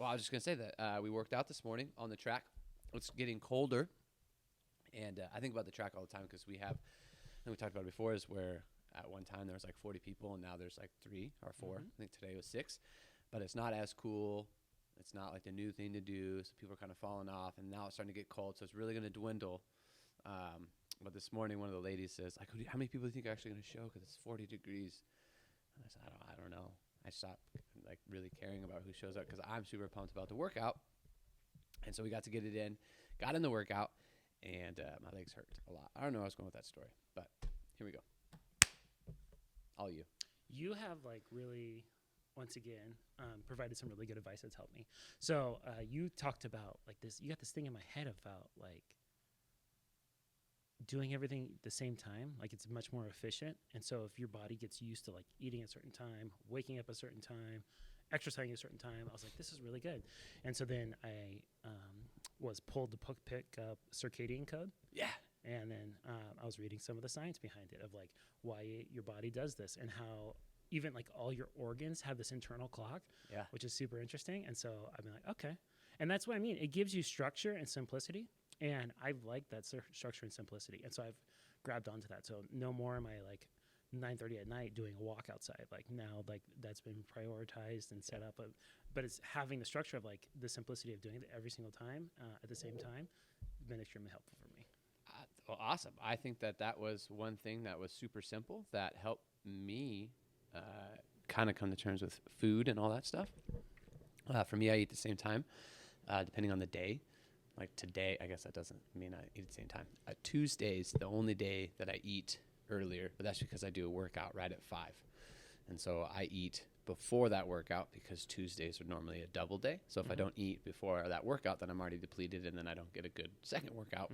Well, I was just going to say that we worked out this morning on the track. It's getting colder. And I think about the track all the time because I think we talked about it before, is where at one time there was like 40 people and now there's like 3 or 4. I think today was 6. But it's not as cool. It's not like the new thing to do. So people are kind of falling off. And now it's starting to get cold. So it's really going to dwindle. But this morning, one of the ladies says, like, how many people do you think are actually going to show? Because it's 40 degrees. And I said, I don't know. I stopped like really caring about who shows up because I'm super pumped about the workout. And so we got to get it in, got in the workout, and my legs hurt a lot. I don't know where I was going with that story, but here we go. All you. You have like really, once again, provided some really good advice that's helped me. So you talked about like this, you got this thing in my head about like doing everything at the same time, like it's much more efficient. And so if your body gets used to like eating at a certain time, waking up a certain time, exercising at a certain time, I was like, this is really good. And so then I was pulled to pick up circadian code. Yeah. And then I was reading some of the science behind it of like why your body does this and how even like all your organs have this internal clock, which is super interesting. And so I've been like, okay. And that's what I mean. It gives you structure and simplicity. And I've liked that structure and simplicity. And so I've grabbed onto that. So no more am I like 9:30 at night doing a walk outside. Like now, like that's been prioritized and set up. But it's having the structure of like the simplicity of doing it every single time at the same time has been extremely helpful for me. Well, awesome. I think that was one thing that was super simple that helped me kind of come to terms with food and all that stuff. For me, I eat at the same time, depending on the day. Like today, I guess that doesn't mean I eat at the same time. Tuesday's the only day that I eat earlier, but that's because I do a workout right at 5. And so I eat before that workout because Tuesdays are normally a double day. So if I don't eat before that workout, then I'm already depleted and then I don't get a good second workout.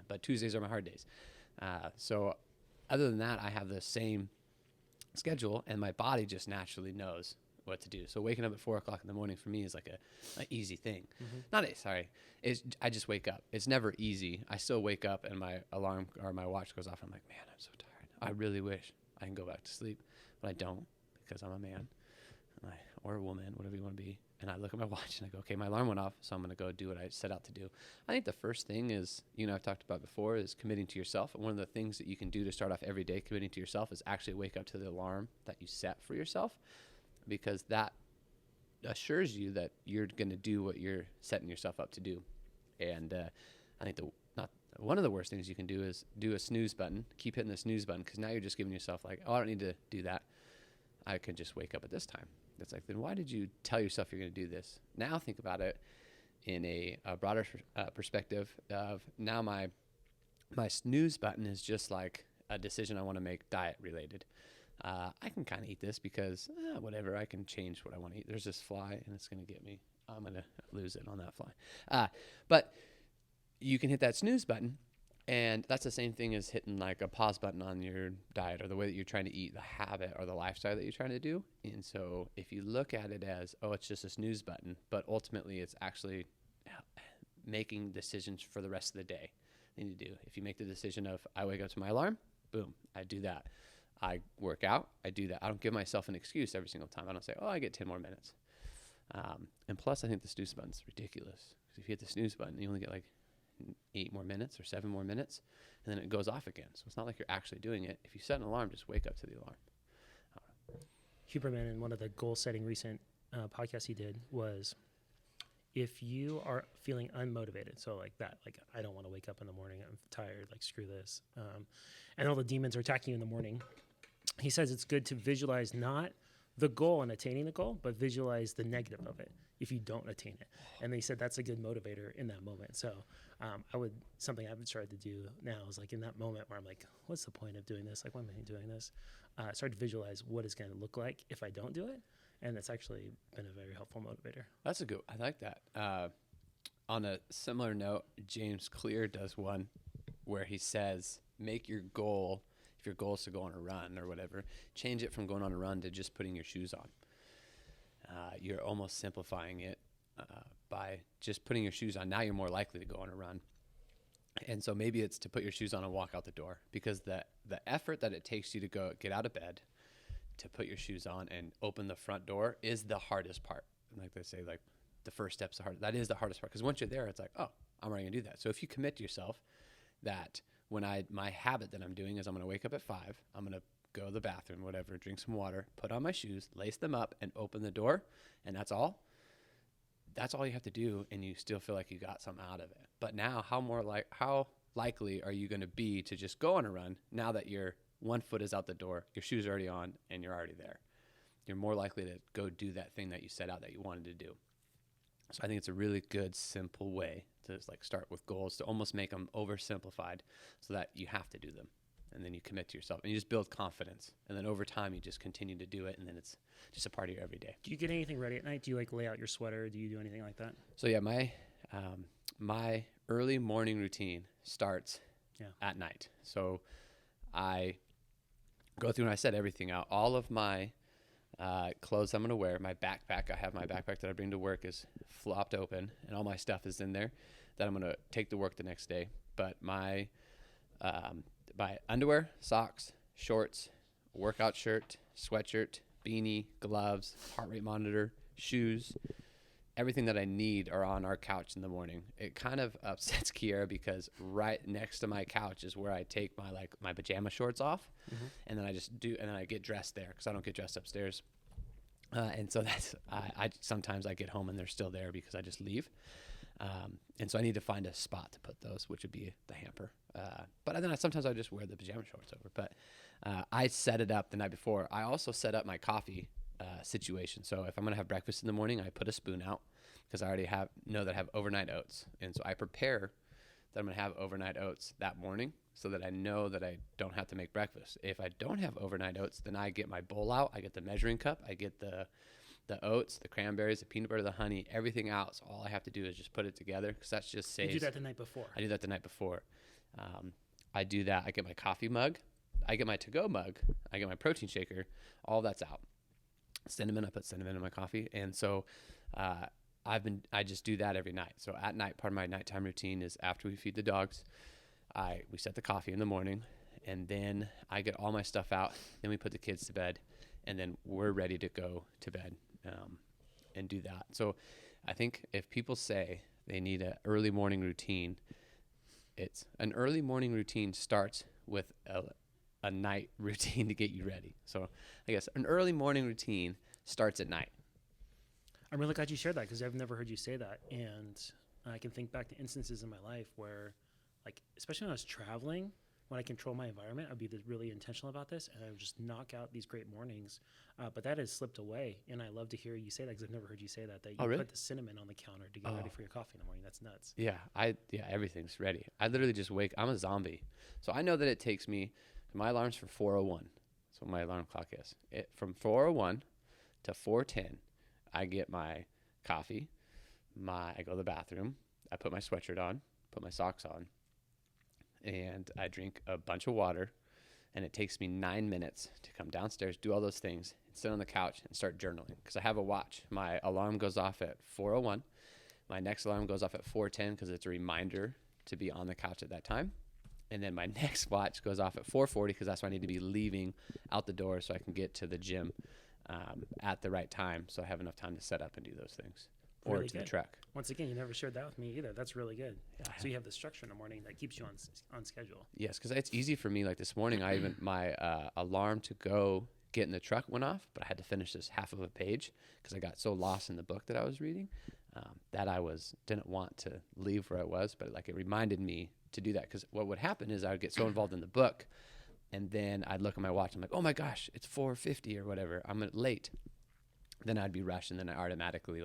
But Tuesdays are my hard days. So other than that, I have the same schedule and my body just naturally knows what to do. So waking up at 4 o'clock in the morning for me is like a easy thing. I just wake up. It's never easy. I still wake up and my alarm or my watch goes off. I'm like, man, I'm so tired. I really wish I can go back to sleep, but I don't because I'm a man or a woman, whatever you want to be. And I look at my watch and I go, okay, my alarm went off, so I'm going to go do what I set out to do. I think the first thing is, I've talked about before, is committing to yourself. And one of the things that you can do to start off every day committing to yourself is actually wake up to the alarm that you set for yourself, because that assures you that you're going to do what you're setting yourself up to do. And I think one of the worst things you can do is do a snooze button, keep hitting the snooze button, because now you're just giving yourself like, oh, I don't need to do that. I can just wake up at this time. It's like, then why did you tell yourself you're going to do this? Now think about it in a broader perspective of now my snooze button is just like a decision I want to make diet related. I can kind of eat this because whatever, I can change what I want to eat. There's this fly and it's going to get me. I'm going to lose it on that fly. But you can hit that snooze button, and that's the same thing as hitting like a pause button on your diet or the way that you're trying to eat, the habit or the lifestyle that you're trying to do. And so if you look at it as, oh, it's just a snooze button, but ultimately it's actually making decisions for the rest of the day. You need to do. If you make the decision of, I wake up to my alarm, boom, I do that. I work out, I do that. I don't give myself an excuse every single time. I don't say, oh, I get 10 more minutes. And plus, I think the snooze button's ridiculous. Because if you hit the snooze button, you only get like 8 more minutes or 7 more minutes, and then it goes off again. So it's not like you're actually doing it. If you set an alarm, just wake up to the alarm. Huberman, in one of the goal-setting recent podcasts he did, was if you are feeling unmotivated, so like that, like I don't want to wake up in the morning, I'm tired, like screw this, and all the demons are attacking you in the morning, he says it's good to visualize not the goal and attaining the goal, but visualize the negative of it if you don't attain it. And he said that's a good motivator in that moment. So something I've started to do now is like in that moment where I'm like, what's the point of doing this? Like, why am I doing this? Start to visualize what it's going to look like if I don't do it. And that's actually been a very helpful motivator. That's a good, I like that. On a similar note, James Clear does one where he says, make your goal, if your goal is to go on a run or whatever, change it from going on a run to just putting your shoes on. You're almost simplifying it by just putting your shoes on. Now you're more likely to go on a run. And so maybe it's to put your shoes on and walk out the door, because the effort that it takes you to go get out of bed, to put your shoes on and open the front door is the hardest part. Like they say, like the first step's the hardest. That is the hardest part, because once you're there, it's like, oh, I'm already gonna do that. So if you commit to yourself that my habit that I'm doing is I'm gonna wake up at 5, I'm gonna go to the bathroom, whatever, drink some water, put on my shoes, lace them up, and open the door, and that's all. That's all you have to do, and you still feel like you got something out of it. But now, how likely are you going to be to just go on a run now that your one foot is out the door, your shoes are already on, and you're already there? You're more likely to go do that thing that you set out that you wanted to do. So I think it's a really good, simple way to just like start with goals, to almost make them oversimplified so that you have to do them. And then you commit to yourself, and you just build confidence. And then over time, you just continue to do it, and then it's just a part of your everyday. Do you get anything ready at night? Do you like lay out your sweater? Do you do anything like that? So yeah, my early morning routine starts at night. So I go through and I set everything out. All of my clothes I'm going to wear, my backpack, I have my backpack that I bring to work is flopped open, and all my stuff is in there that I'm going to take to work the next day. But my underwear, socks, shorts, workout shirt, sweatshirt, beanie, gloves, heart rate monitor, shoes, everything that I need are on our couch in the morning. It kind of upsets Kiera because right next to my couch is where I take my pajama shorts off, and then I get dressed there because I don't get dressed upstairs. And so that's I sometimes I get home and they're still there because I just leave. And so I need to find a spot to put those, which would be the hamper. But then sometimes I just wear the pajama shorts over. But I set it up the night before. I also set up my coffee situation. So if I'm going to have breakfast in the morning, I put a spoon out because I already know that I have overnight oats. And so I prepare that I'm going to have overnight oats that morning so that I know that I don't have to make breakfast. If I don't have overnight oats, then I get my bowl out. I get the measuring cup. I get the oats, the cranberries, the peanut butter, the honey, everything out. So all I have to do is just put it together because that's just saves. You do that the night before. I do that the night before. I do that. I get my coffee mug. I get my to-go mug. I get my protein shaker. All that's out. Cinnamon. I put cinnamon in my coffee. And so I just do that every night. So at night, part of my nighttime routine is after we feed the dogs, we set the coffee in the morning, and then I get all my stuff out. Then we put the kids to bed, and then we're ready to go to bed and do that. So I think if people say they need an early morning routine, it's an early morning routine starts with a night routine to get you ready. So I guess an early morning routine starts at night. I'm really glad you shared that because I've never heard you say that. And I can think back to instances in my life where, like, especially when I was traveling, when I control my environment, I'd be really intentional about this, and I would just knock out these great mornings. But that has slipped away, and I love to hear you say that because I've never heard you say that you really? put the cinnamon on the counter to get ready for your coffee in the morning. That's nuts. Yeah, everything's ready. I literally just I'm a zombie. So I know that it takes me, my alarm's for 4:01. That's what my alarm clock is. From 4:01 to 4:10, I get my coffee, I go to the bathroom, I put my sweatshirt on, put my socks on, and I drink a bunch of water, and it takes me 9 minutes to come downstairs, do all those things, and sit on the couch and start journaling because I have a watch. My alarm goes off at 4:01. My next alarm goes off at 4:10 because it's a reminder to be on the couch at that time. And then my next watch goes off at 4:40 because that's when I need to be leaving out the door so I can get to the gym at the right time, so I have enough time to set up and do those things. Or Really to good. the track. Once again, you never shared that with me either. That's really good. Yeah. So you have the structure in the morning that keeps you on schedule. Yes, because it's easy for me. Like this morning, my alarm to go get in the truck went off, but I had to finish this half of a page because I got so lost in the book that I was reading that I didn't want to leave where I was, but like it reminded me to do that because what would happen is I would get so involved in the book, and then I'd look at my watch. I'm like, oh my gosh, it's 4:50 or whatever. I'm late. Then I'd be rushed, and then I automatically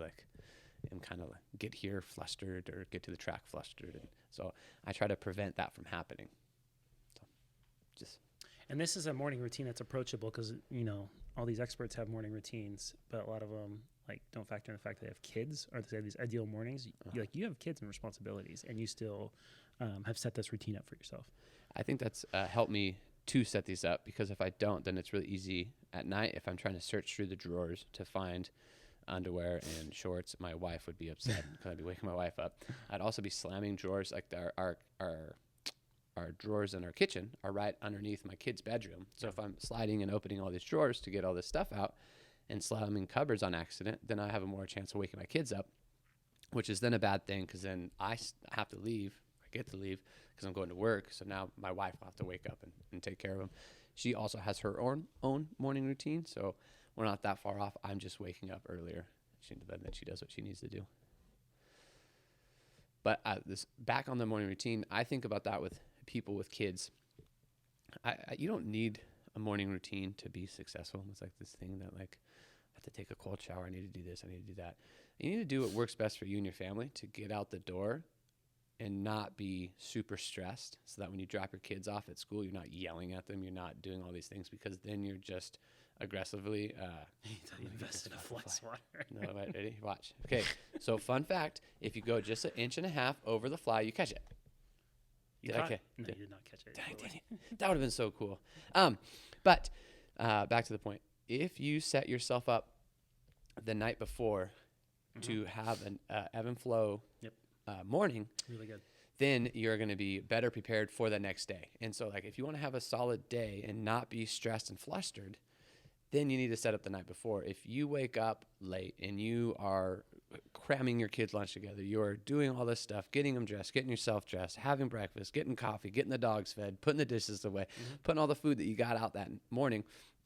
am kind of get here flustered or get to the track flustered, and so I try to prevent that from happening. So, And this is a morning routine that's approachable because all these experts have morning routines, but a lot of them don't factor in the fact that they have kids or they have these ideal mornings. You have kids and responsibilities, and you still have set this routine up for yourself. I think that's helped me to set these up because if I don't, then it's really easy at night if I'm trying to search through the drawers to find underwear and shorts. My wife would be upset because I'd be waking my wife up. I'd also be slamming drawers. Like our drawers in our kitchen are right underneath my kid's bedroom. So if I'm sliding and opening all these drawers to get all this stuff out and slamming cupboards on accident, then I have a more chance of waking my kids up. which is then a bad thing because then I have to leave. I get to leave because I'm going to work. So now my wife will have to wake up and take care of him. She also has her own morning routine. So we're not that far off. I'm just waking up earlier. Then she does what she needs to do. But this back on the morning routine, I think about that with people with kids. You don't need a morning routine to be successful. It's like this thing that like, I have to take a cold shower. I need to do this. I need to do that. You need to do what works best for you and your family to get out the door and not be super stressed, so that when you drop your kids off at school, you're not yelling at them. You're not doing all these things, because then you're just aggressively invest in a fly swatter. No, wait, ready? Watch. Okay, so fun fact, if you go just 1.5 inches over the fly, you catch it. No, you did not catch it. That would have been so cool. But back to the point. If you set yourself up the night before to have an ebb and flow morning, really good, then you're going to be better prepared for the next day. And so, like, if you want to have a solid day and not be stressed and flustered, then you need to set up the night before. If you wake up late and you are cramming your kids' lunch together, you're doing all this stuff, getting them dressed, getting yourself dressed, having breakfast, getting coffee, getting the dogs fed, putting the dishes away, putting all the food that you got out that morning,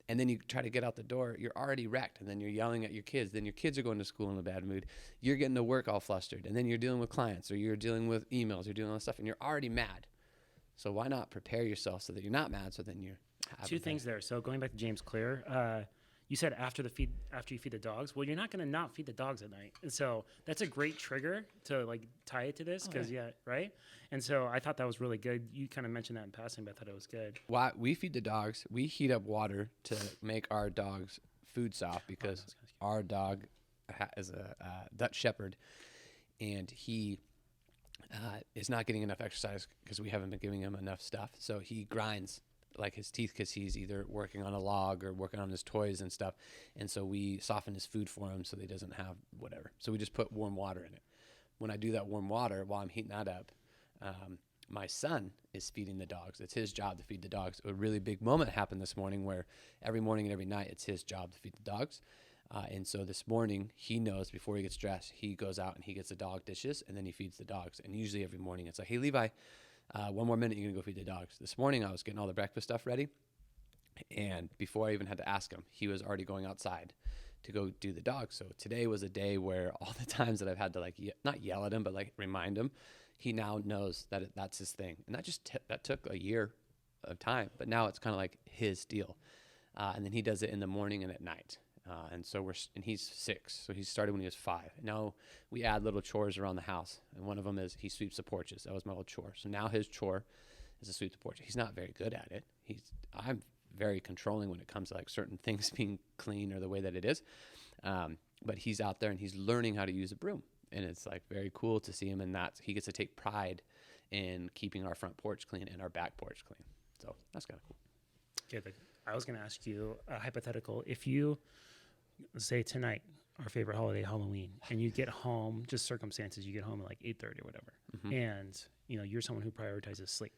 and then you try to get out the door, you're already wrecked, and then you're yelling at your kids. Then your kids are going to school in a bad mood. You're getting to work all flustered, and then you're dealing with clients, or you're dealing with emails, you're doing all this stuff, and you're already mad. So why not prepare yourself so that you're not mad, so then you're two things there. So going back to James Clear, you said after you feed the dogs. Well, you're not going to not feed the dogs at night. And so that's a great trigger to like tie it to this, because right? And so I thought that was really good. You kind of mentioned that in passing, but I thought it was good. Why we feed the dogs, we heat up water to make our dogs food soft, because our dog is a Dutch Shepherd, and he is not getting enough exercise because we haven't been giving him enough stuff. So he grinds like his teeth because he's either working on a log or working on his toys and stuff. And so we soften his food for him so that he doesn't have whatever. So we just put warm water in it. When I do that warm water, while I'm heating that up, my son is feeding the dogs. It's his job to feed the dogs. A really big moment happened this morning where every morning and every night it's his job to feed the dogs. And so this morning, he knows before he gets dressed, he goes out and he gets the dog dishes, and then he feeds the dogs. And usually every morning it's like, hey, Levi, 1 more minute, you're going to go feed the dogs. This morning, I was getting all the breakfast stuff ready. And before I even had to ask him, he was already going outside to go do the dogs. So today was a day where all the times that I've had to, like, not yell at him, but like remind him, he now knows that that's his thing. And that just that took a year of time. But now it's kind of like his deal. And then he does it in the morning and at night. And he's 6, so he started when he was 5. Now we add little chores around the house, and one of them is he sweeps the porches. That was my old chore. So now his chore is to sweep the porch. He's not very good at it. I'm very controlling when it comes to like certain things being clean or the way that it is. But he's out there and he's learning how to use a broom, and it's like very cool to see him in that. He gets to take pride in keeping our front porch clean and our back porch clean. So that's kind of cool. Okay, I was going to ask you a hypothetical. If you say tonight, our favorite holiday, Halloween, and you get home, just circumstances, you get home at like 8:30 or whatever, and you're someone who prioritizes sleep,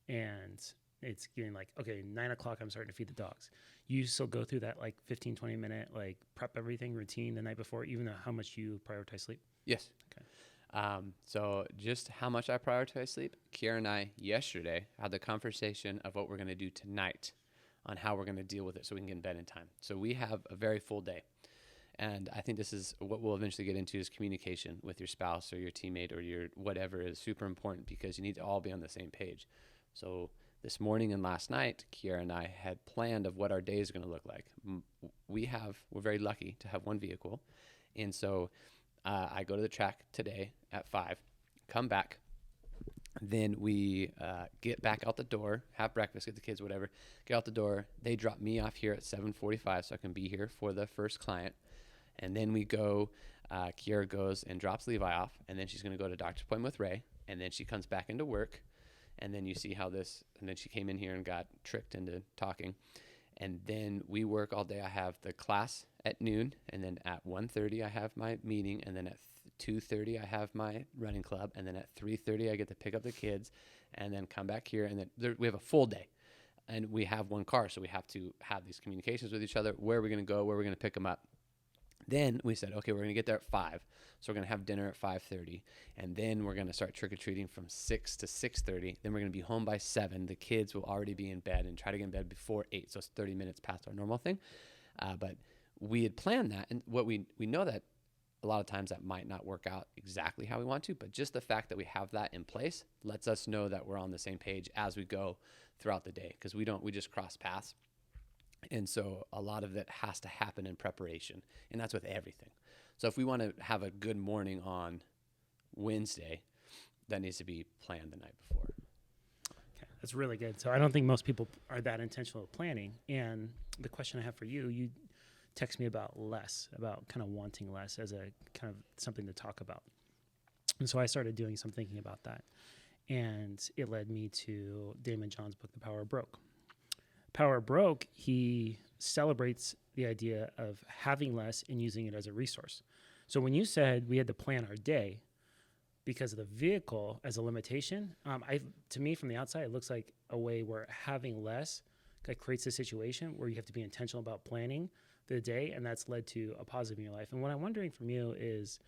and it's getting like, okay, 9 o'clock, I'm starting to feed the dogs. You still go through that like 15-20 minute like prep everything routine the night before, even though how much you prioritize sleep? Yes. Okay. So just how much I prioritize sleep, Kiara and I yesterday had the conversation of what we're going to do tonight on how we're going to deal with it so we can get in bed in time. So we have a very full day. And I think this is what we'll eventually get into, is communication with your spouse or your teammate or your whatever is super important, because you need to all be on the same page. So this morning and last night, Kiara and I had planned of what our day is going to look like. We're very lucky to have one vehicle. And so I go to the track today at 5, come back. Then we get back out the door, have breakfast, get the kids, whatever, get out the door. They drop me off here at 7:45 so I can be here for the first client. And then we go, Kiara goes and drops Levi off, and then she's going to go to doctor's appointment with Ray, and then she comes back into work. And then you see how this, and then she came in here and got tricked into talking. And then we work all day. I have the class at noon, and then at 1:30 I have my meeting, and then at 2:30 I have my running club, and then at 3:30 I get to pick up the kids and then come back here, and then we have a full day. And we have one car, so we have to have these communications with each other. Where are we going to go? Where are we going to pick them up? Then we said, okay, we're going to get there at 5. So we're going to have dinner at 5:30. And then we're going to start trick-or-treating from 6 to 6:30. Then we're going to be home by 7. The kids will already be in bed and try to get in bed before 8. So it's 30 minutes past our normal thing. But we had planned that. And what we know that a lot of times that might not work out exactly how we want to. But just the fact that we have that in place lets us know that we're on the same page as we go throughout the day. Because we just cross paths. And so a lot of it has to happen in preparation, and that's with everything. So if we want to have a good morning on Wednesday, that needs to be planned the night before. Okay, that's really good. So I don't think most people are that intentional with planning. And the question I have for you, you text me about less, about kind of wanting less as a kind of something to talk about. And so I started doing some thinking about that. And it led me to Damon John's book, The Power of Broke. Power Broke, he celebrates the idea of having less and using it as a resource. So when you said we had to plan our day because of the vehicle as a limitation, to me from the outside, it looks like a way where having less creates a situation where you have to be intentional about planning the day, and that's led to a positive in your life. And what I'm wondering from you is,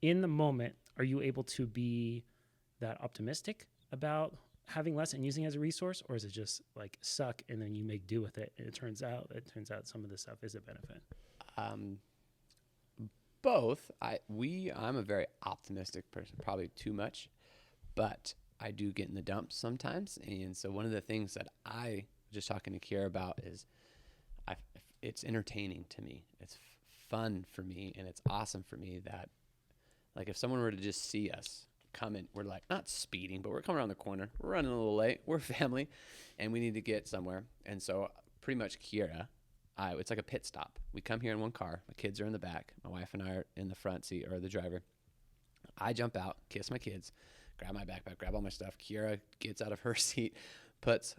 in the moment, are you able to be that optimistic about having less and using it as a resource, or is it just like suck and then you make do with it? And it turns out some of this stuff is a benefit. Both. I'm a very optimistic person, probably too much, but I do get in the dumps sometimes. And so one of the things that I just talking to Kiera about is it's entertaining to me. It's fun for me, and it's awesome for me that, like, if someone were to just see us coming, we're like not speeding, but we're coming around the corner, we're running a little late, we're family, and we need to get somewhere. And so pretty much Kiera, it's like a pit stop. We come here in one car, my kids are in the back, my wife and I are in the front seat, or the driver. I jump out, kiss my kids, grab my backpack, grab all my stuff. Kiera gets out of her seat, puts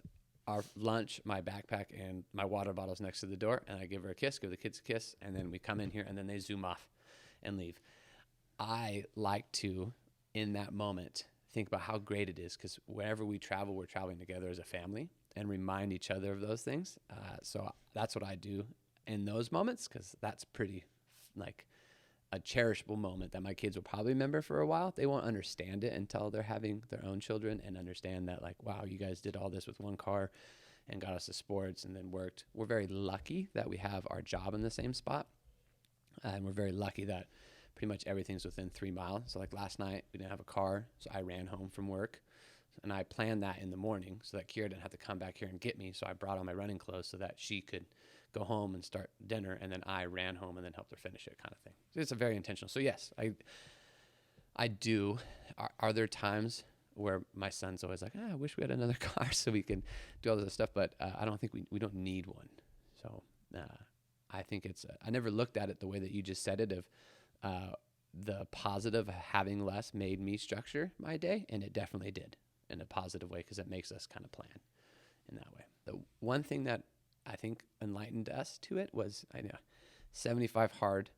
our lunch, my backpack, and my water bottles next to the door, and I give her a kiss, give the kids a kiss, and then we come in here, and then they zoom off and leave. I like to, in that moment, think about how great it is, because wherever we travel, we're traveling together as a family, and remind each other of those things. So that's what I do in those moments, because that's pretty like a cherishable moment that my kids will probably remember for a while. They won't understand it until they're having their own children and understand that, like, wow, you guys did all this with one car and got us to sports and then worked. We're very lucky that we have our job in the same spot. And we're very lucky that pretty much everything's within 3 miles. So like last night, we didn't have a car, so I ran home from work. And I planned that in the morning so that Kiera didn't have to come back here and get me. So I brought on my running clothes so that she could go home and start dinner, and then I ran home and then helped her finish it, kind of thing. So it's a very intentional. So yes, I do. Are there times where my son's always like, I wish we had another car so we can do all this stuff, but I don't think we don't need one. So I think it's, I never looked at it the way that you just said it, of the positive of having less made me structure my day, and it definitely did in a positive way, because it makes us kind of plan in that way. The one thing that I think enlightened us to it was, 75 hard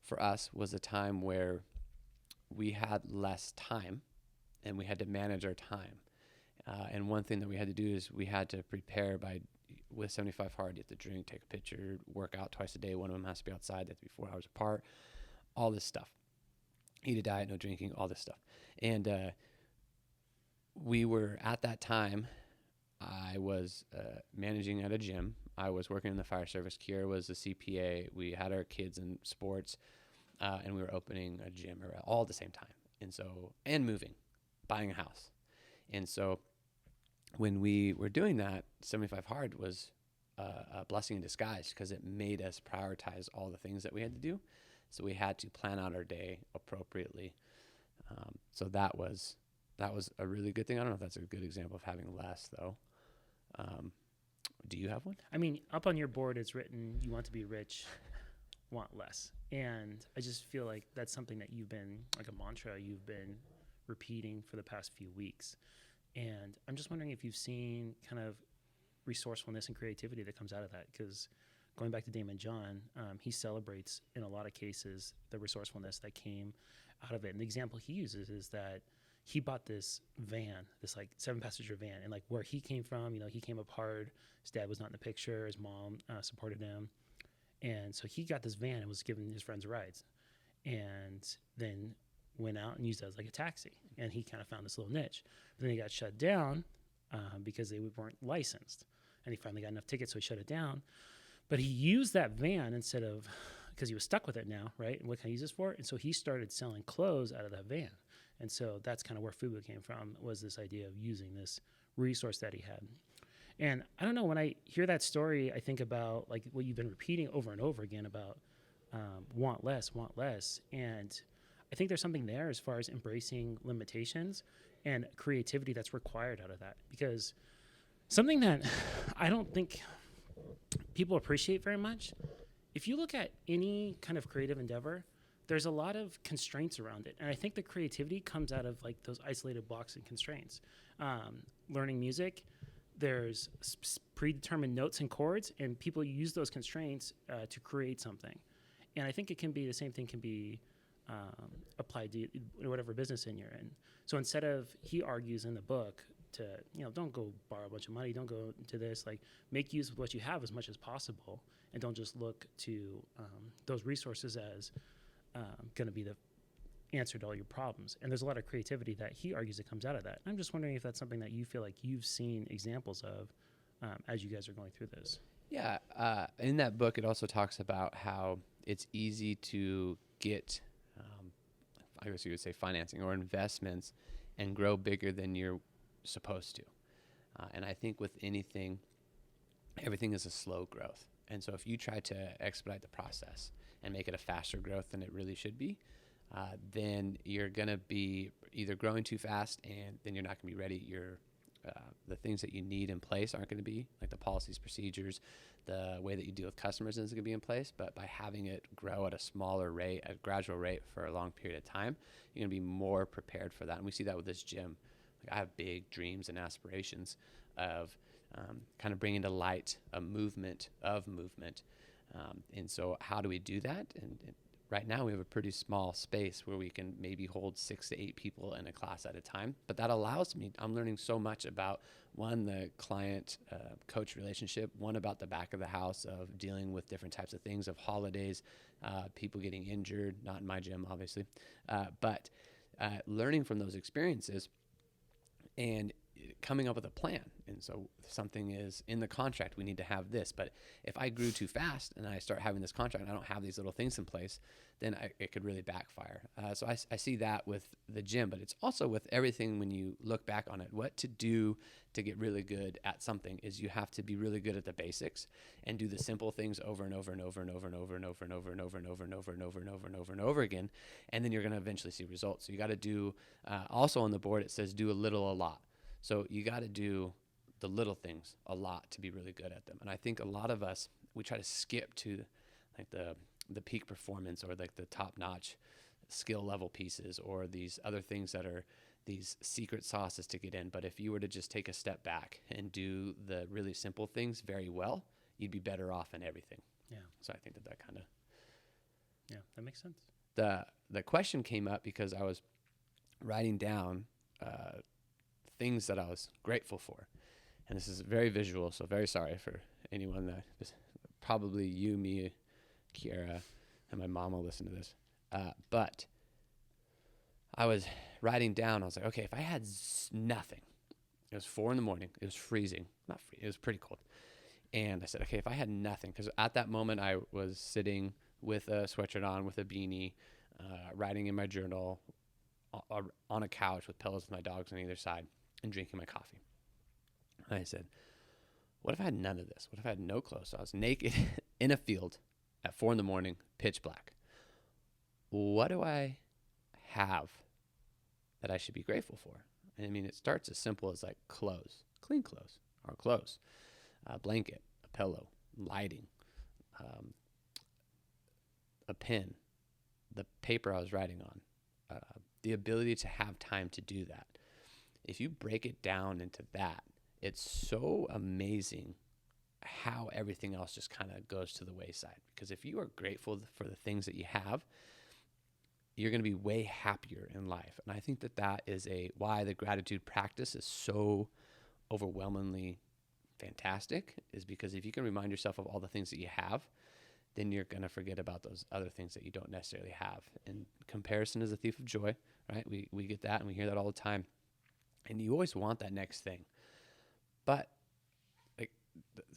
for us was a time where we had less time and we had to manage our time. And one thing that we had to do is we had to prepare with 75 hard, you have to drink, take a picture, work out twice a day. One of them has to be outside. They have to be 4 hours apart, all this stuff. Eat a diet, no drinking, all this stuff. And we were at that time, I was managing at a gym. I was working in the fire service. Kiera was a CPA. We had our kids in sports, and we were opening a gym all at the same time. And moving, buying a house. And so when we were doing that, 75 hard was a blessing in disguise, because it made us prioritize all the things that we had to do. So we had to plan out our day appropriately. So that was a really good thing. I don't know if that's a good example of having less, though. Do you have one? I mean, up on your board, it's written, you want to be rich, want less. And I just feel like that's something that you've been, like a mantra, you've been repeating for the past few weeks. And I'm just wondering if you've seen kind of resourcefulness and creativity that comes out of that. Because going back to Damon John, he celebrates in a lot of cases the resourcefulness that came out of it. And the example he uses is that he bought this van, this like 7-passenger van, and like where he came from, he came up hard. His dad was not in the picture. His mom supported him, And so he got this van and was giving his friends rides, and then went out and used it as like a taxi. And he kind of found this little niche. But then he got shut down because they weren't licensed. And he finally got enough tickets, so he shut it down. But he used that van instead of, because he was stuck with it now, right? And what can I use this for? And so he started selling clothes out of that van. And so that's kind of where Fubu came from, was this idea of using this resource that he had. And I don't know, when I hear that story, I think about like what you've been repeating over and over again about want less, want less. And I think there's something there as far as embracing limitations and creativity that's required out of that. Because something that I don't think people appreciate very much, if you look at any kind of creative endeavor, there's a lot of constraints around it. And I think the creativity comes out of like those isolated blocks and constraints. Learning music, there's predetermined notes and chords, and people use those constraints to create something. And I think it can be, the same thing can be applied to whatever business in you're in. So instead of, he argues in the book to, don't go borrow a bunch of money, don't go into this, like make use of what you have as much as possible, and don't just look to those resources as going to be the answer to all your problems. And there's a lot of creativity that he argues that comes out of that. I'm just wondering if that's something that you feel like you've seen examples of as you guys are going through this. Yeah. In that book, it also talks about how it's easy to get, I guess you would say, financing or investments and grow bigger than you're supposed to. And I think with anything, everything is a slow growth. And so if you try to expedite the process and make it a faster growth than it really should be, then you're going to be either growing too fast, and then you're not going to be ready. The things that you need in place aren't going to be, like the policies, procedures, the way that you deal with customers isn't going to be in place. But by having it grow at a smaller rate, at a gradual rate for a long period of time, you're going to be more prepared for that. And we see that with this gym. Like, I have big dreams and aspirations of kind of bringing to light a movement of movement. And so how do we do that? And right now we have a pretty small space where we can maybe hold 6 to 8 people in a class at a time. But that allows me, I'm learning so much about, one, the client coach relationship, one, about the back of the house of dealing with different types of things, of holidays, people getting injured, not in my gym, obviously, but learning from those experiences and coming up with a plan. And so something is in the contract, we need to have this. But if I grew too fast and I start having this contract and I don't have these little things in place, then it could really backfire. So I see that with the gym, but it's also with everything. When you look back on it, what to do to get really good at something is you have to be really good at the basics and do the simple things over and over and over and over and over and over and over and over and over and over and over and over and over and over again. And then you're going to eventually see results. So you got to do, also on the board, it says do a little, a lot. So you got to do the little things a lot to be really good at them. And I think a lot of us, we try to skip to like the peak performance or like the top-notch skill level pieces or these other things that are these secret sauces to get in. But if you were to just take a step back and do the really simple things very well, you'd be better off in everything. Yeah. So I think that kind of... Yeah, that makes sense. The question came up because I was writing down things that I was grateful for. And this is very visual, so very sorry for anyone that, probably you, me, Kiara, and my mom will listen to this. But I was writing down, I was like, okay, if I had nothing, it was 4 a.m, it was freezing, it was pretty cold. And I said, okay, if I had nothing, because at that moment I was sitting with a sweatshirt on, with a beanie, writing in my journal, on a couch with pillows with my dogs on either side, and drinking my coffee. And I said, what if I had none of this? What if I had no clothes? So I was naked in a field at 4 a.m, pitch black. What do I have that I should be grateful for? And I mean, it starts as simple as like clothes, clean clothes, or clothes, a blanket, a pillow, lighting, a pen, the paper I was writing on, the ability to have time to do that. If you break it down into that, it's so amazing how everything else just kind of goes to the wayside. Because if you are grateful for the things that you have, you're going to be way happier in life. And I think that is why the gratitude practice is so overwhelmingly fantastic, is because if you can remind yourself of all the things that you have, then you're going to forget about those other things that you don't necessarily have. And comparison is a thief of joy, right? We get that, and we hear that all the time. And you always want that next thing. But like,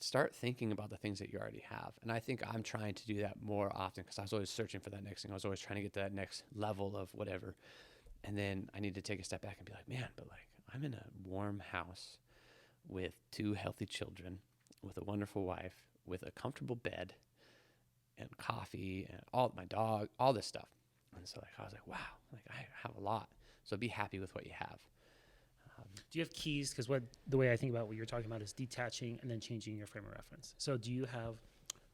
start thinking about the things that you already have. And I think I'm trying to do that more often, because I was always searching for that next thing. I was always trying to get to that next level of whatever. And then I need to take a step back and be like, man, but like, I'm in a warm house with 2 healthy children, with a wonderful wife, with a comfortable bed and coffee and all my dog, all this stuff. And so like, I was like, wow, like I have a lot. So be happy with what you have. Do you have keys? Because the way I think about what you're talking about is detaching and then changing your frame of reference. So do you have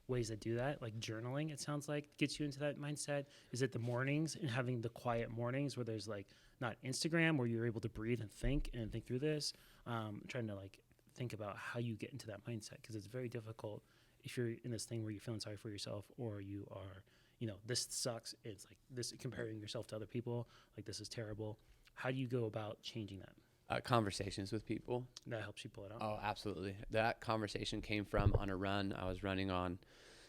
ways that do that? Like journaling, it sounds like, gets you into that mindset. Is it the mornings and having the quiet mornings where there's like not Instagram, where you're able to breathe and think through this? Trying to like think about how you get into that mindset, because it's very difficult if you're in this thing where you're feeling sorry for yourself, or you are, this sucks. It's like this, comparing yourself to other people, like this is terrible. How do you go about changing that? Conversations with people. That helps you pull it out. Oh, absolutely. That conversation came from on a run. I was running on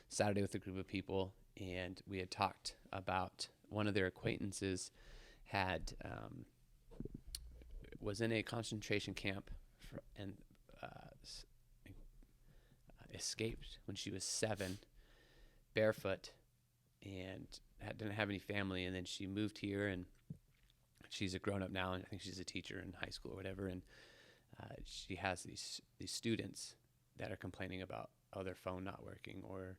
Saturday with a group of people, and we had talked about one of their acquaintances had was in a concentration camp and escaped when she was 7, barefoot, and didn't have any family. And then she moved here, and she's a grown up now, and I think she's a teacher in high school or whatever. And she has these students that are complaining about their phone not working or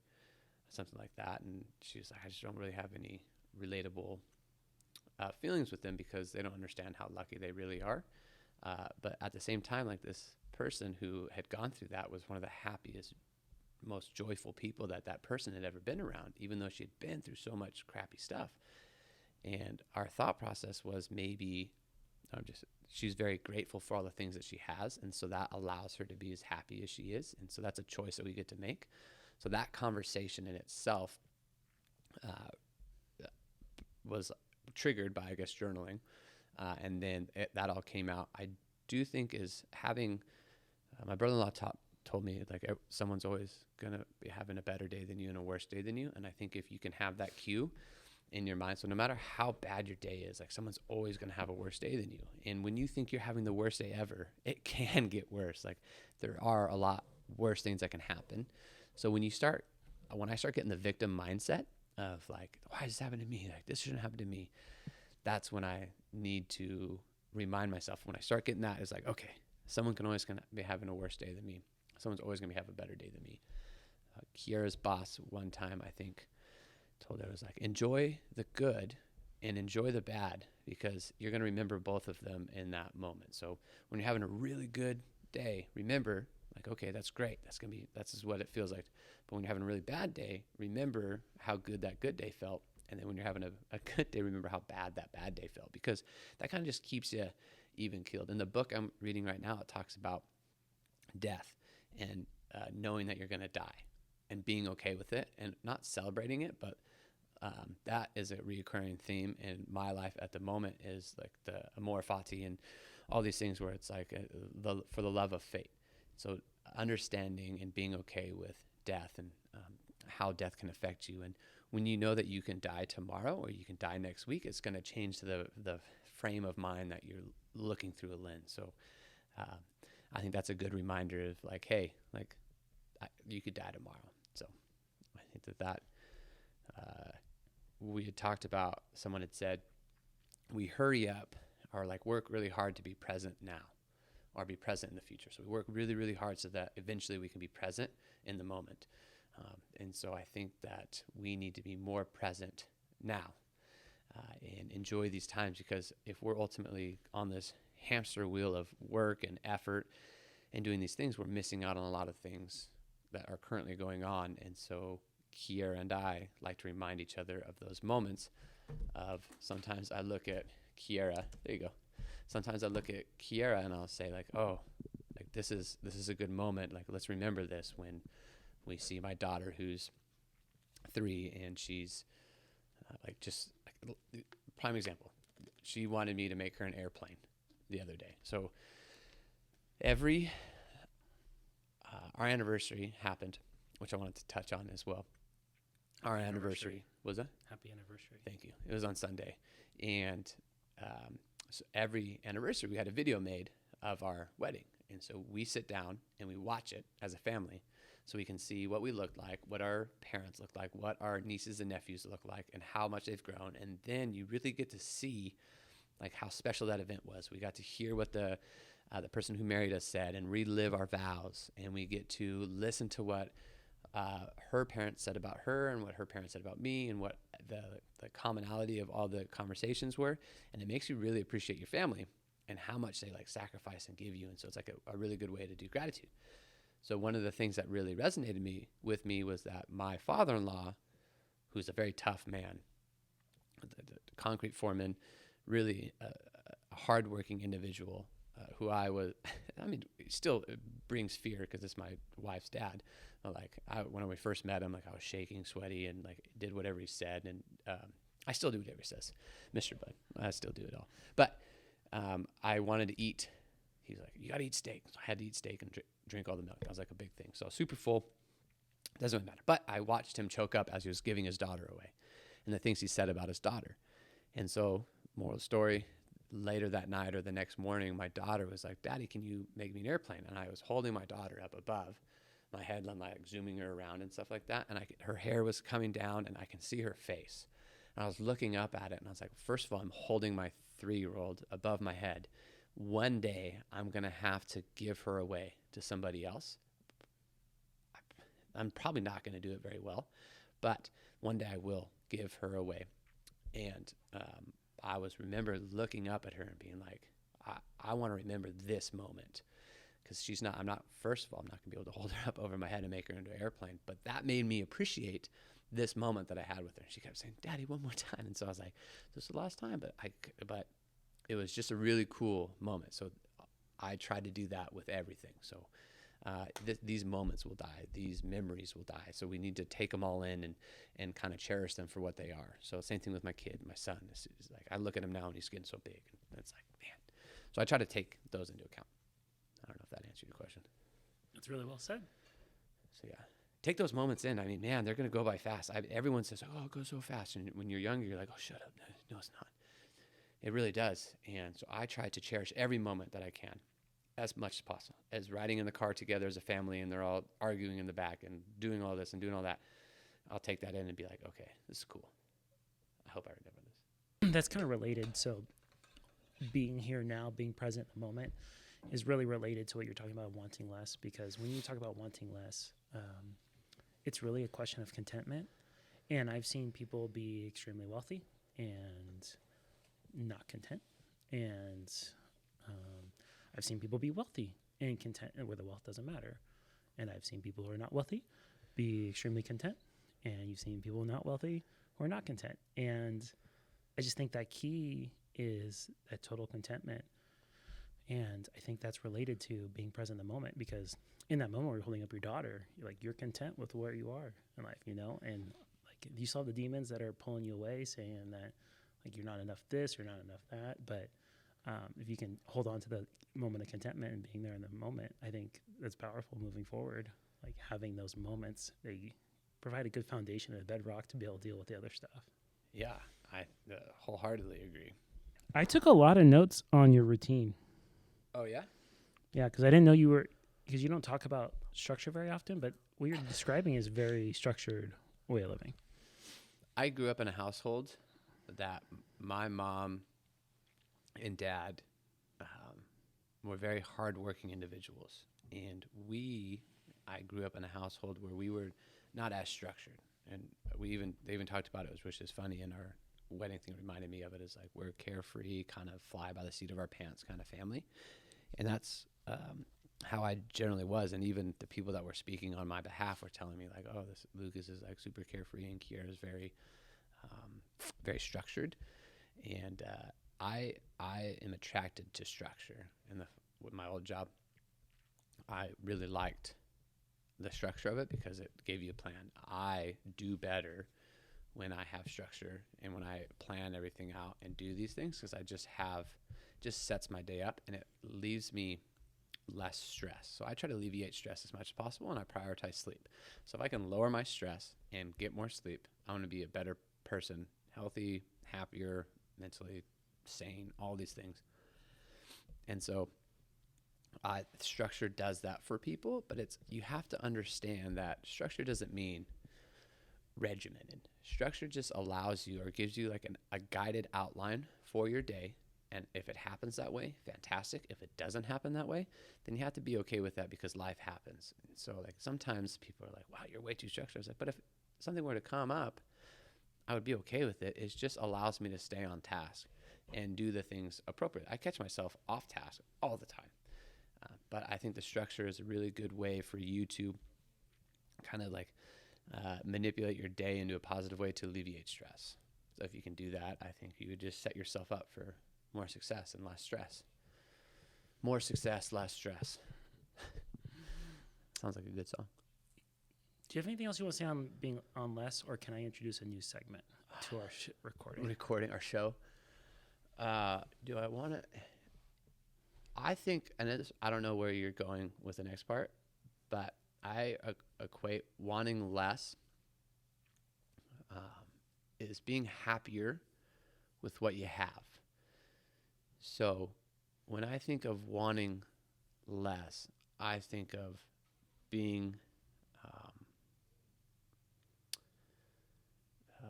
something like that. And she's like, I just don't really have any relatable feelings with them, because they don't understand how lucky they really are. But at the same time, like, this person who had gone through that was one of the happiest, most joyful people that person had ever been around, even though she had been through so much crappy stuff. And our thought process was, maybe she's very grateful for all the things that she has, and so that allows her to be as happy as she is. And so that's a choice that we get to make. So that conversation in itself was triggered by, I guess, journaling, and then that all came out. I do think is having my brother-in-law told me, like, someone's always gonna be having a better day than you and a worse day than you. And I think if you can have that cue in your mind, so no matter how bad your day is, like, someone's always going to have a worse day than you. And when you think you're having the worst day ever, it can get worse. Like, there are a lot worse things that can happen. So when I start getting the victim mindset of like, why is this happening to me? Like, this shouldn't happen to me. That's when I need to remind myself. When I start getting that, it's like, okay, someone can always gonna be having a worse day than me. Someone's always going to have a better day than me. Kiara's boss one time, I think, told her, it was like, enjoy the good and enjoy the bad, because you're going to remember both of them in that moment. So when you're having a really good day, remember, like, okay, that's great. That's just what it feels like. But when you're having a really bad day, remember how good that good day felt. And then when you're having a good day, remember how bad that bad day felt, because that kind of just keeps you even keeled. In the book I'm reading right now, it talks about death and knowing that you're going to die and being okay with it and not celebrating it. But that is a reoccurring theme in my life at the moment, is like the amor fati and all these things where it's like for the love of fate. So understanding and being okay with death and how death can affect you. And when you know that you can die tomorrow or you can die next week, it's going to change the frame of mind that you're looking through a lens. So I think that's a good reminder of like, hey, like, you could die tomorrow. So I think that we had talked about, someone had said, we hurry up or like work really hard to be present now or be present in the future. So we work really, really hard so that eventually we can be present in the moment. And so I think that we need to be more present now and enjoy these times, because if we're ultimately on this hamster wheel of work and effort and doing these things, we're missing out on a lot of things that are currently going on. And so Kiara and I like to remind each other of those moments of, sometimes I look at Kiara, there you go. Sometimes I look at Kiara and I'll say like, oh, like this is a good moment. Like, let's remember this when we see my daughter who's 3 and she's prime example. She wanted me to make her an airplane the other day. So our anniversary happened, which I wanted to touch on as well. our anniversary. Was that? Happy anniversary. Thank you. It was on Sunday. And so every anniversary, we had a video made of our wedding. And so we sit down and we watch it as a family so we can see what we looked like, what our parents looked like, what our nieces and nephews look like, and how much they've grown. And then you really get to see like how special that event was. We got to hear what the person who married us said and relive our vows. And we get to listen to what her parents said about her and what her parents said about me and what the commonality of all the conversations were. And it makes you really appreciate your family and how much they like sacrifice and give you. And so it's like a really good way to do gratitude. So one of the things that really resonated with me was that my father-in-law, who's a very tough man, the concrete foreman, really a hardworking individual, who I was, I mean, still brings fear because it's my wife's dad. When we first met him, like I was shaking, sweaty, and like did whatever he said. And I still do whatever he says, Mr. Bud. I still do it all. But I wanted to eat. He's like, you got to eat steak. So I had to eat steak and drink all the milk. That was like a big thing. So I was super full. Doesn't really matter. But I watched him choke up as he was giving his daughter away and the things he said about his daughter. And so, moral of the story, later that night or the next morning, my daughter was like, Daddy, can you make me an airplane? And I was holding my daughter up above my head, and like zooming her around and stuff like that. And her hair was coming down and I can see her face. And I was looking up at it and I was like, first of all, I'm holding my 3-year-old above my head. One day I'm going to have to give her away to somebody else. I'm probably not going to do it very well, but one day I will give her away. And I remember looking up at her and being like, I want to remember this moment, because first of all, I'm not going to be able to hold her up over my head and make her into an airplane. But that made me appreciate this moment that I had with her. She kept saying, Daddy, one more time. And so I was like, this is the last time, but it was just a really cool moment. So I tried to do that with everything. So these moments will die. These memories will die. So we need to take them all in and kind of cherish them for what they are. So same thing with my kid, my son. Is like, I look at him now and he's getting so big. And it's like, man. So I try to take those into account. I don't know if that answered your question. That's really well said. So yeah, take those moments in. I mean, man, they're going to go by fast. Everyone says, oh, it goes so fast. And when you're younger, you're like, oh, shut up. No, it's not. It really does. And so I try to cherish every moment that I can as much as possible. As riding in the car together as a family and they're all arguing in the back and doing all this and doing all that, I'll take that in and be like, okay, this is cool. I hope I remember this. That's kind of related. So being here now, being present in the moment is really related to what you're talking about, wanting less, because when you talk about wanting less, it's really a question of contentment. And I've seen people be extremely wealthy and not content. And I've seen people be wealthy and content, and where the wealth doesn't matter. And I've seen people who are not wealthy be extremely content. And you've seen people not wealthy who are not content. And I just think that key is that total contentment. And I think that's related to being present in the moment, because in that moment where you're holding up your daughter, you're content with where you are in life, and like you saw the demons that are pulling you away, saying that like you're not enough this, you're not enough that. But if you can hold on to the moment of contentment and being there in the moment, I think that's powerful moving forward. Like having those moments, they provide a good foundation and a bedrock to be able to deal with the other stuff. Yeah, I wholeheartedly agree. I took a lot of notes on your routine. Oh, yeah? Yeah, because I didn't know because you don't talk about structure very often, but what you're describing is very structured way of living. I grew up in a household that my mom and dad were very hardworking individuals. And I grew up in a household where we were not as structured. And they even talked about it, which is funny, in our wedding thing reminded me of it, is like we're carefree, kind of fly by the seat of our pants kind of family. And that's how I generally was. And even the people that were speaking on my behalf were telling me like, oh, this Lucas is like super carefree and Kiara is very, very structured. And I am attracted to structure. And with my old job, I really liked the structure of it because it gave you a plan. I do better when I have structure and when I plan everything out and do these things, because I just sets my day up, and it leaves me less stress. So I try to alleviate stress as much as possible, and I prioritize sleep. So if I can lower my stress and get more sleep, I'm going to be a better person, healthy, happier, mentally sane, all these things. And so structure does that for people, but you have to understand that structure doesn't mean regimented. Structure just allows you or gives you like a guided outline for your day. And if it happens that way, fantastic. If it doesn't happen that way, then you have to be okay with that because life happens. And so like sometimes people are like, wow, you're way too structured. I was like, but if something were to come up, I would be okay with it. It just allows me to stay on task and do the things appropriately. I catch myself off task all the time. But I think the structure is a really good way for you to kind of like manipulate your day into a positive way to alleviate stress. So if you can do that, I think you would just set yourself up for more success and less stress. More success, less stress. Sounds like a good song. Do you have anything else you want to say on being on less, or can I introduce a new segment to our recording? Recording our show. Do I want to? I think, and I don't know where you're going with the next part, but I equate wanting less is being happier with what you have. So when I think of wanting less, I think of being,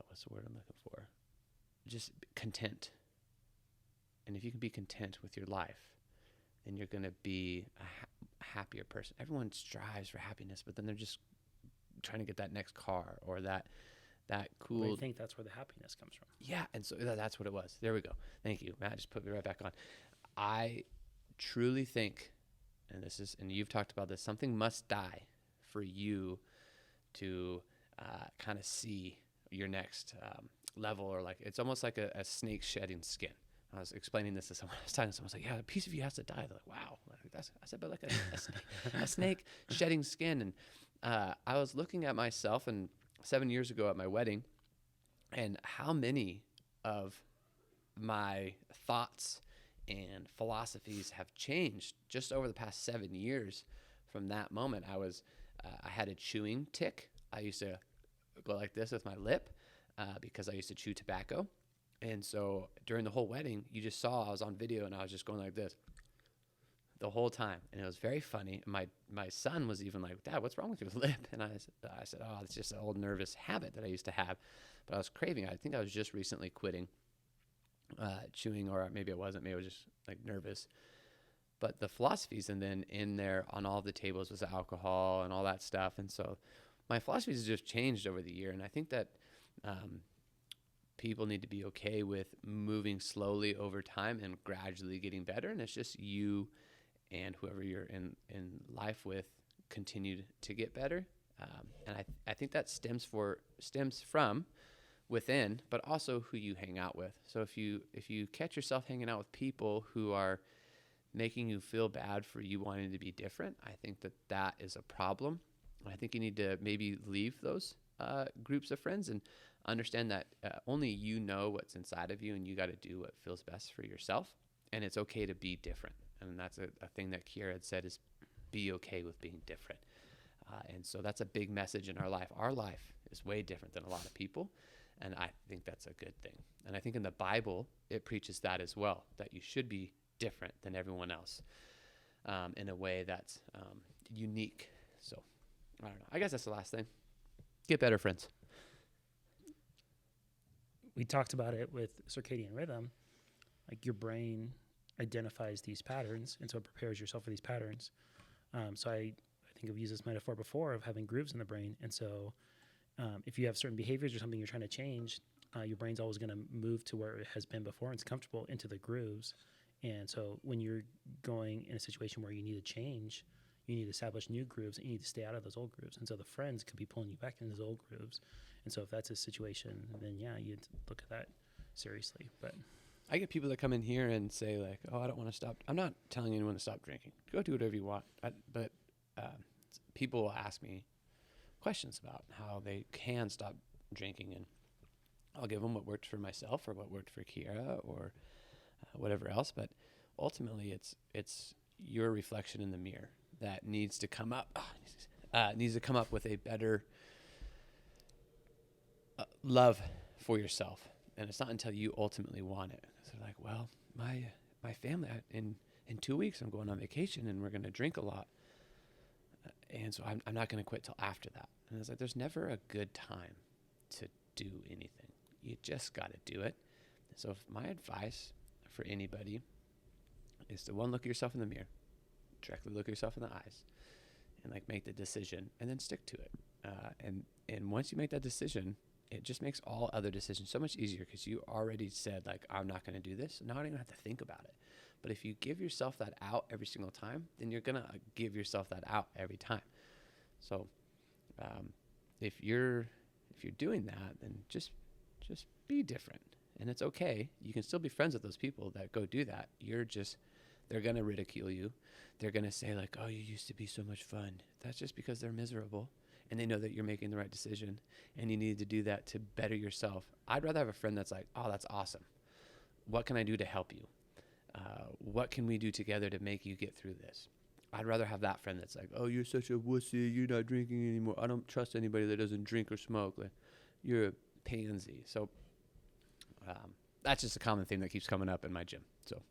what's the word I'm looking for? Just content. And if you can be content with your life, then you're going to be a happier person. Everyone strives for happiness, but then they're just trying to get that next car or that cool. Well, I think that's where the happiness comes from. Yeah, and so that's what it was. There we go. Thank you, Matt. Just put me right back on. I truly think, and you've talked about this, something must die for you to kind of see your next level, or like it's almost like a snake shedding skin. I was explaining this to someone. I was talking to someone. I was like, "Yeah, a piece of you has to die." They're like, "Wow." I said, "But like a snake shedding skin." And I was looking at myself, and 7 years ago at my wedding, and how many of my thoughts and philosophies have changed just over the past 7 years from that moment. I had a chewing tic. I used to go like this with my lip because I used to chew tobacco. And so during the whole wedding, you just saw I was on video and I was just going like this the whole time. And it was very funny. My son was even like, "Dad, what's wrong with your lip?" And I said, "Oh, it's just an old nervous habit that I used to have." But I was craving it. I think I was just recently quitting chewing, or maybe I wasn't. Maybe I was just like nervous. But the philosophies, and then in there on all the tables was alcohol and all that stuff. And so my philosophies have just changed over the year. And I think that people need to be okay with moving slowly over time and gradually getting better. And it's just you and whoever you're in life with continue to get better. And I think that stems from within, but also who you hang out with. So if you catch yourself hanging out with people who are making you feel bad for you wanting to be different, I think that is a problem. I think you need to maybe leave those groups of friends and understand that only you know what's inside of you, and you got to do what feels best for yourself. And it's okay to be different. And that's a thing that Kiera had said, is be okay with being different. And so that's a big message in our life. Our life is way different than a lot of people. And I think that's a good thing. And I think in the Bible, it preaches that as well, that you should be different than everyone else in a way that's unique. So I don't know. I guess that's the last thing. Get better, friends. We talked about it with circadian rhythm. Like your brain identifies these patterns, and so it prepares yourself for these patterns. So I think I've used this metaphor before of having grooves in the brain. And so if you have certain behaviors or something you're trying to change, your brain's always going to move to where it has been before, and it's comfortable into the grooves. And so when you're going in a situation where you need to change, you need to establish new grooves, and you need to stay out of those old grooves. And so the friends could be pulling you back into those old grooves. And so if that's a situation, then yeah, you'd look at that seriously. But I get people that come in here and say like, "Oh, I don't want to stop." I'm not telling anyone to stop drinking. Go do whatever you want. But people will ask me questions about how they can stop drinking, and I'll give them what worked for myself or what worked for Kiera or whatever else. But ultimately, it's you're a reflection in the mirror that needs to come up, needs to come up with a better love for yourself. And it's not until you ultimately want it. So like, well, my family, in 2 weeks, I'm going on vacation and we're going to drink a lot. And so I'm not going to quit till after that. And it's like, there's never a good time to do anything. You just got to do it. So my advice for anybody is to, one, look at yourself in the mirror, directly look at yourself in the eyes, and like make the decision and then stick to it. And once you make that decision, it just makes all other decisions so much easier because you already said like, I'm not going to do this. Now I don't even have to think about it. But if you give yourself that out every single time, then you're going to give yourself that out every time. So if you're doing that, then just be different. And it's okay. You can still be friends with those people that go do that. They're going to ridicule you. They're going to say like, oh, you used to be so much fun. That's just because they're miserable and they know that you're making the right decision and you need to do that to better yourself. I'd rather have a friend that's like, oh, that's awesome. What can I do to help you? What can we do together to make you get through this? I'd rather have that friend that's like, oh, you're such a wussy. You're not drinking anymore. I don't trust anybody that doesn't drink or smoke. Like, you're a pansy. So that's just a common thing that keeps coming up in my gym. So